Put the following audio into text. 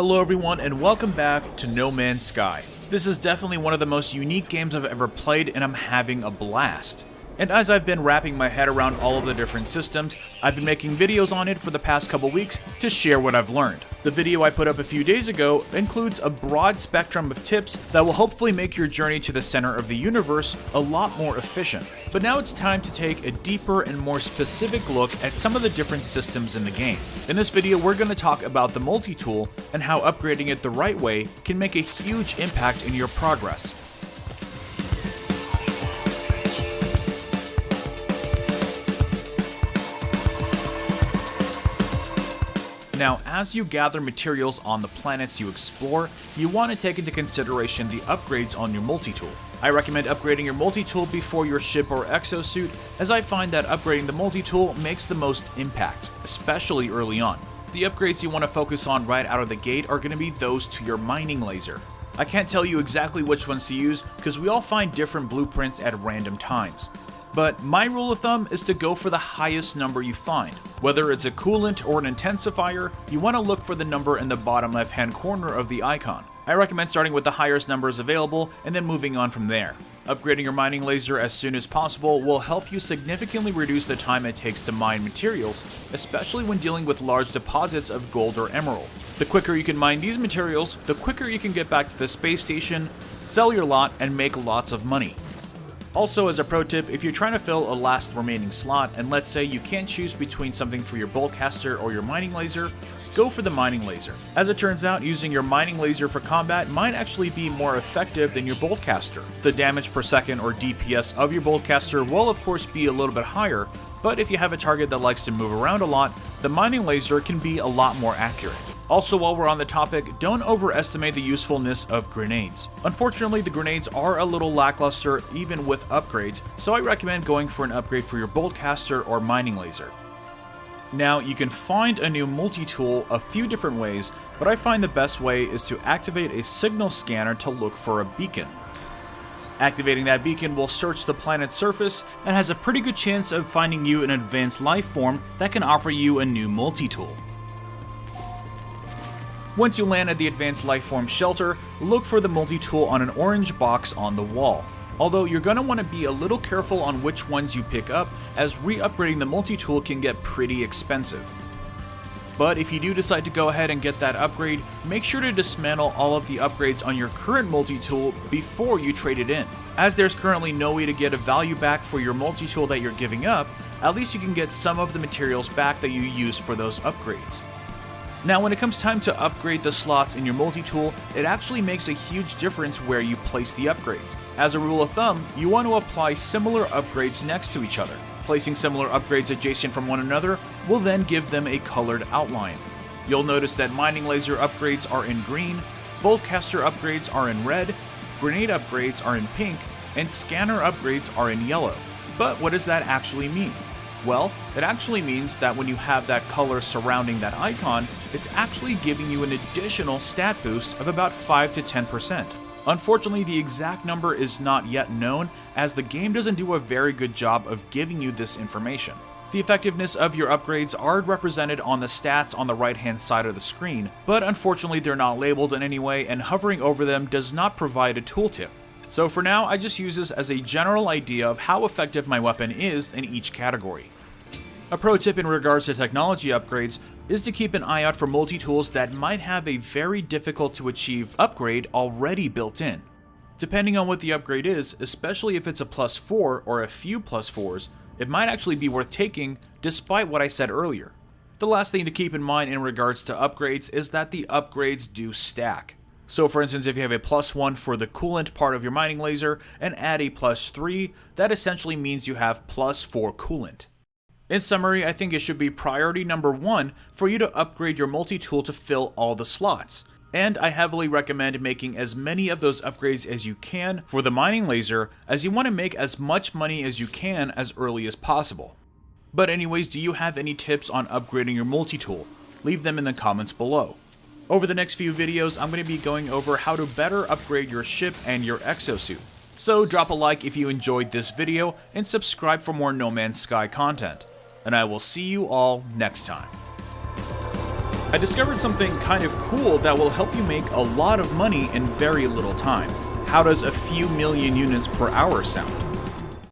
Hello everyone and welcome back to No Man's Sky. This is definitely one of the most unique games I've ever played and I'm having a blast. And as I've been wrapping my head around all of the different systems, I've been making videos on it for the past couple weeks to share what I've learned. The video I put up a few days ago includes a broad spectrum of tips that will hopefully make your journey to the center of the universe a lot more efficient. But now it's time to take a deeper and more specific look at some of the different systems in the game. In this video, we're going to talk about the multi-tool and how upgrading it the right way can make a huge impact in your progress. Now, as you gather materials on the planets you explore, you want to take into consideration the upgrades on your multi-tool. I recommend upgrading your multi-tool before your ship or exosuit, as I find that upgrading the multi-tool makes the most impact, especially early on. The upgrades you want to focus on right out of the gate are going to be those to your mining laser. I can't tell you exactly which ones to use because we all find different blueprints at random times. But my rule of thumb is to go for the highest number you find. Whether it's a coolant or an intensifier, you want to look for the number in the bottom left hand corner of the icon. I recommend starting with the highest numbers available and then moving on from there. Upgrading your mining laser as soon as possible will help you significantly reduce the time it takes to mine materials, especially when dealing with large deposits of gold or emerald. The quicker you can mine these materials, the quicker you can get back to the space station, sell your lot, and make lots of money. Also, as a pro tip, if you're trying to fill a last remaining slot, and let's say you can't choose between something for your boltcaster or your mining laser, go for the mining laser. As it turns out, using your mining laser for combat might actually be more effective than your boltcaster. The damage per second or DPS of your boltcaster will of course be a little bit higher, but if you have a target that likes to move around a lot, the mining laser can be a lot more accurate. Also, while we're on the topic, don't overestimate the usefulness of grenades. Unfortunately, the grenades are a little lackluster even with upgrades, so I recommend going for an upgrade for your boltcaster or mining laser. Now, you can find a new multi-tool a few different ways, but I find the best way is to activate a signal scanner to look for a beacon. Activating that beacon will search the planet's surface and has a pretty good chance of finding you an advanced life form that can offer you a new multi-tool. Once you land at the advanced lifeform shelter, look for the multi-tool on an orange box on the wall. Although you're going to want to be a little careful on which ones you pick up, as re-upgrading the multi-tool can get pretty expensive. But if you do decide to go ahead and get that upgrade, make sure to dismantle all of the upgrades on your current multi-tool before you trade it in. As there's currently no way to get a value back for your multi-tool that you're giving up, at least you can get some of the materials back that you used for those upgrades. Now, when it comes time to upgrade the slots in your multi-tool, it actually makes a huge difference where you place the upgrades. As a rule of thumb, you want to apply similar upgrades next to each other. Placing similar upgrades adjacent from one another will then give them a colored outline. You'll notice that mining laser upgrades are in green, boltcaster upgrades are in red, grenade upgrades are in pink, and scanner upgrades are in yellow. But what does that actually mean? Well, it actually means that when you have that color surrounding that icon, it's actually giving you an additional stat boost of about 5 to 10%. Unfortunately, the exact number is not yet known, as the game doesn't do a very good job of giving you this information. The effectiveness of your upgrades are represented on the stats on the right-hand side of the screen, but unfortunately they're not labeled in any way, and hovering over them does not provide a tooltip. So for now, I just use this as a general idea of how effective my weapon is in each category. A pro tip in regards to technology upgrades is to keep an eye out for multi-tools that might have a very difficult to achieve upgrade already built in. Depending on what the upgrade is, especially if it's a +4 or a few +4s, it might actually be worth taking despite what I said earlier. The last thing to keep in mind in regards to upgrades is that the upgrades do stack. So for instance, if you have a +1 for the coolant part of your mining laser and add a +3, that essentially means you have +4 coolant. In summary, I think it should be priority number 1 for you to upgrade your multi-tool to fill all the slots. And I heavily recommend making as many of those upgrades as you can for the mining laser, as you want to make as much money as you can as early as possible. But anyways, do you have any tips on upgrading your multi-tool? Leave them in the comments below. Over the next few videos, I'm going to be going over how to better upgrade your ship and your exosuit. So drop a like if you enjoyed this video and subscribe for more No Man's Sky content. And I will see you all next time. I discovered something kind of cool that will help you make a lot of money in very little time. How does a few million units per hour sound?